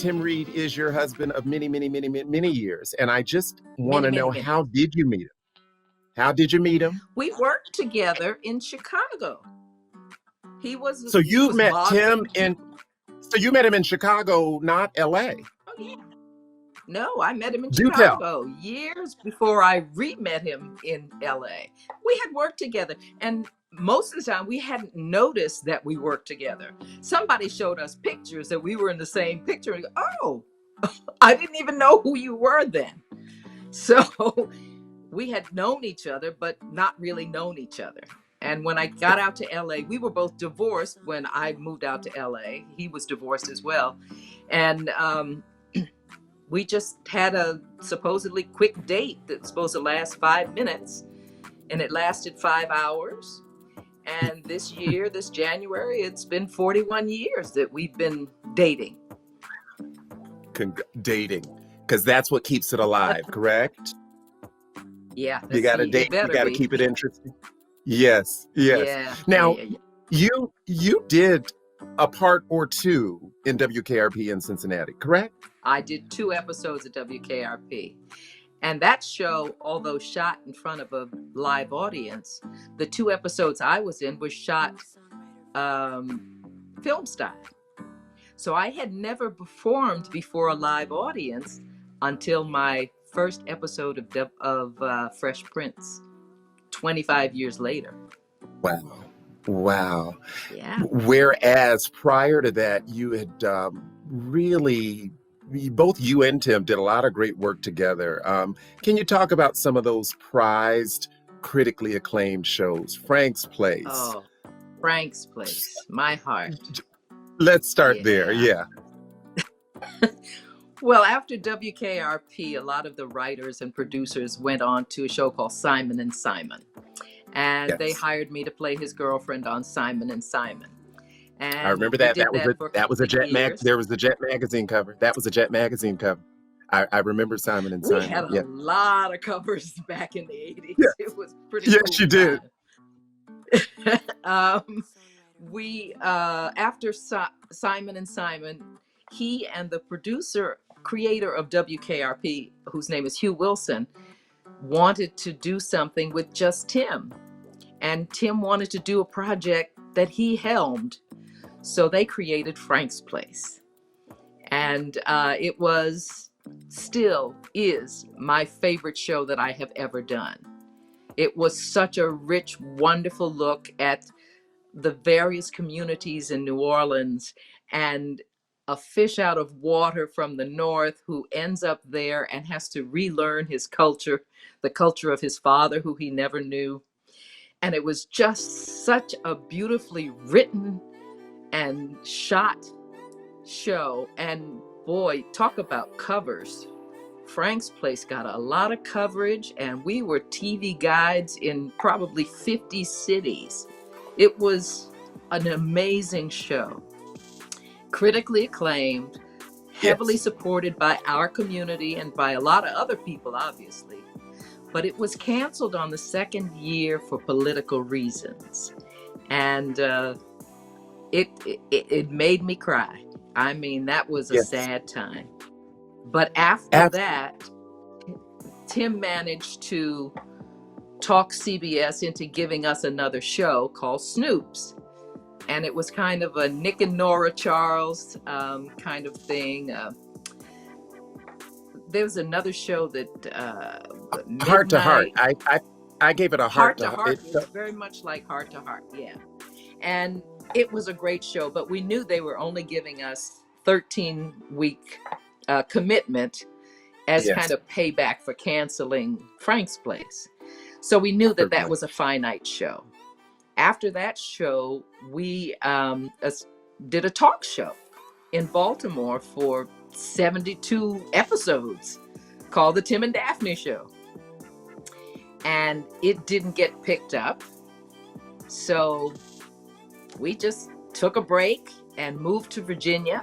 Tim Reed is your husband of many, many, many, many, many years. And I just want Many, to many, know, many. how did you meet him? How did you meet him? We worked together in Chicago. He was So you met Tim modeling. so you met him in Chicago, not LA. Oh, yeah. No, I met him in Do tell. Chicago years before I re-met him in LA. We had worked together, and most of the time we hadn't noticed that we worked together. Somebody showed us pictures that we were in the same picture, and oh, I didn't even know who you were then. So we had known each other, but not really known each other. And when I got out to LA, we were both divorced when I moved out to LA. He was divorced as well. And we just had a supposedly quick date that's supposed to last 5 minutes, and it lasted 5 hours. And this year, this January, it's been 41 years that we've been dating. Dating, because that's what keeps it alive, correct? Yeah, You got to date, you got to keep it interesting. Yes, yes. Yeah. Now, yeah. you did a part or two in WKRP in Cincinnati, correct? I did 2 episodes of WKRP. And that show, although shot in front of a live audience, the 2 episodes I was in was shot film style. So I had never performed before a live audience until my first episode of Fresh Prince, 25 years later. Wow. Yeah. Whereas prior to that, you had both you and Tim did a lot of great work together. Can you talk about some of those prized, critically acclaimed shows? Frank's Place. Oh, Frank's Place, my heart. Let's start there. Yeah. Well, after WKRP, a lot of the writers and producers went on to a show called Simon and Simon. And they hired me to play his girlfriend on Simon and Simon. And I remember that. That was a Jet Mag. There was the Jet magazine cover. That was a Jet magazine cover. I remember Simon and Simon. We had a lot of covers back in the 80s. Yeah. It was pretty cool. Yes, you did. After Simon and Simon, he and the creator of WKRP, whose name is Hugh Wilson, wanted to do something with just Tim. And Tim wanted to do a project that he helmed. So they created Frank's Place. And it still is my favorite show that I have ever done. It was such a rich, wonderful look at the various communities in New Orleans, and a fish out of water from the north who ends up there and has to relearn his culture, the culture of his father, who he never knew. And it was just such a beautifully written and shot show. And boy, talk about covers. Frank's Place got a lot of coverage, and we were TV guides in probably 50 cities. It was an amazing show. Critically acclaimed, heavily supported by our community and by a lot of other people, obviously. But it was canceled on the 2nd year for political reasons. And it made me cry. I mean, that was a sad time. But after that, Tim managed to talk CBS into giving us another show called Snoops. And it was kind of a Nick and Nora Charles kind of thing. There was another show that Heart to Heart. I gave it a Heart to Heart. It was very much like Heart to Heart, yeah. And it was a great show, but we knew they were only giving us 13-week commitment as kind of payback for canceling Frank's Place. So we knew that was a finite show. After that show, we did a talk show in Baltimore for 72 episodes called The Tim and Daphne Show. And it didn't get picked up. So we just took a break and moved to Virginia,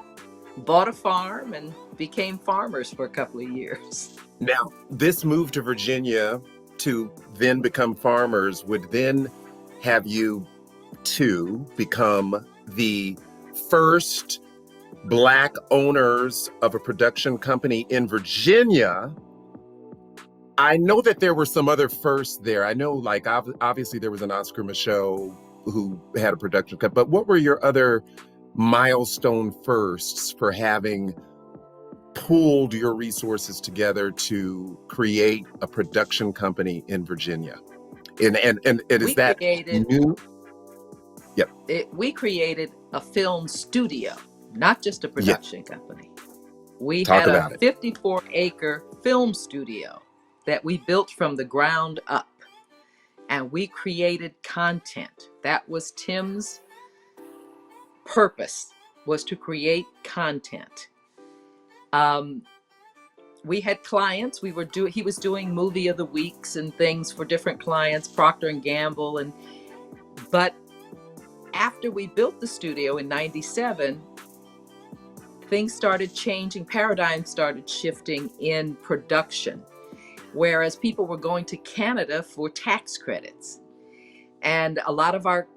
bought a farm, and became farmers for a couple of years. Now, this move to Virginia to then become farmers would then have you two become the first Black owners of a production company in Virginia. I know that there were some other firsts there. I know, like, obviously there was an Oscar Michaud who had a production company, but what were your other milestone firsts for having pooled your resources together to create a production company in Virginia? And is We that created new? Yep. we created a film studio, not just a Yeah. production company. We Talk had a about it. 54-acre film studio that we built from the ground up, and we created content. That was Tim's purpose, was to create content. We had clients. He was doing movie of the weeks and things for different clients, Procter and Gamble, but after we built the studio in '97, things started changing, paradigms started shifting in production, whereas people were going to Canada for tax credits. And a lot of our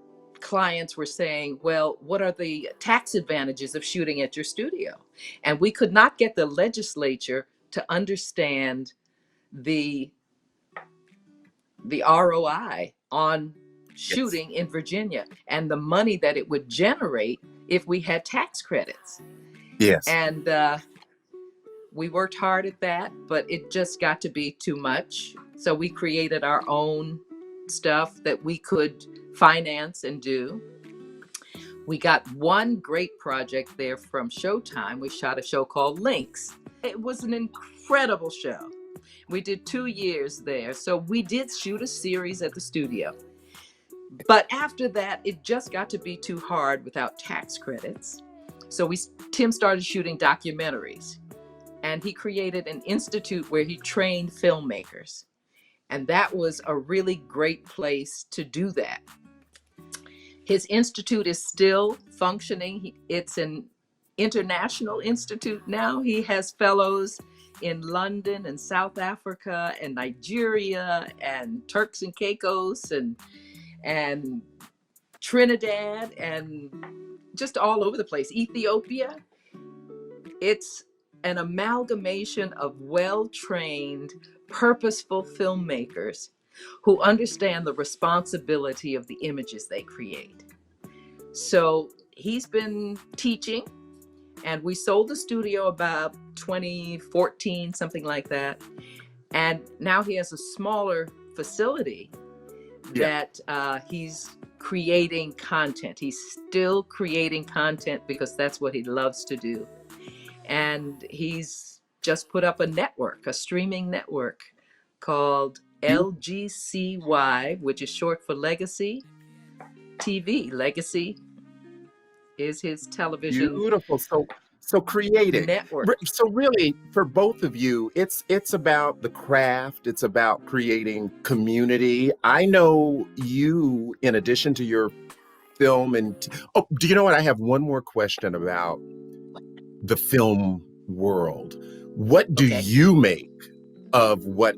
clients were saying, well, what are the tax advantages of shooting at your studio? And we could not get the legislature to understand the ROI on Yes. shooting in Virginia and the money that it would generate if we had tax credits. Yes. And we worked hard at that, but it just got to be too much. So we created our own stuff that we could finance and do. We got one great project there from Showtime. We shot a show called Lynx. It was an incredible show. We did 2 years there. So we did shoot a series at the studio. But after that, it just got to be too hard without tax credits. So Tim started shooting documentaries, and he created an institute where he trained filmmakers. And that was a really great place to do that. His institute is still functioning. It's an international institute now. He has fellows in London and South Africa and Nigeria and Turks and Caicos and Trinidad and just all over the place, Ethiopia. It's an amalgamation of well-trained, purposeful filmmakers who understand the responsibility of the images they create. So he's been teaching, and we sold the studio about 2014, something like that. And now he has a smaller facility that he's creating content. He's still creating content because that's what he loves to do. And he's just put up a network, a streaming network called LGCY, which is short for Legacy TV. Legacy is his television Beautiful. So creating. network. So really, for both of you, it's about the craft. It's about creating community. I know you, in addition to your film oh, do you know what? I have one more question about the film world. What do Okay. you make of what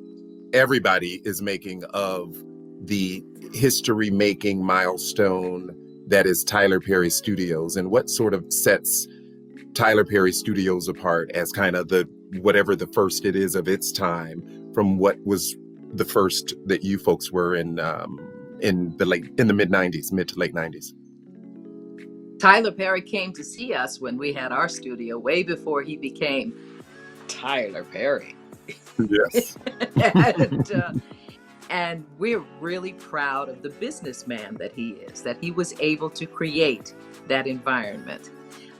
everybody is making of the history-making milestone that is Tyler Perry Studios, and what sort of sets Tyler Perry Studios apart as kind of the whatever the first it is of its time from what was the first that you folks were in the mid 90s, mid to late 90s? Tyler Perry came to see us when we had our studio, way before he became Tyler Perry. Yes. And we're really proud of the businessman that he is, that he was able to create that environment.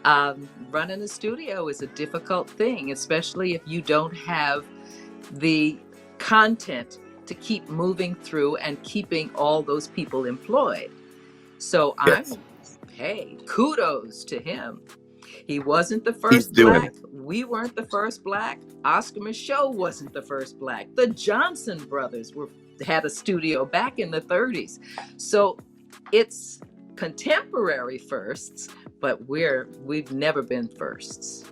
Running a studio is a difficult thing, especially if you don't have the content to keep moving through and keeping all those people employed. So Yes. hey, kudos to him. He wasn't the He's first doing Black. it. We weren't the first Black. Oscar Michaud wasn't the first Black. The Johnson brothers had a studio back in the 30s. So it's contemporary firsts, but we've never been firsts.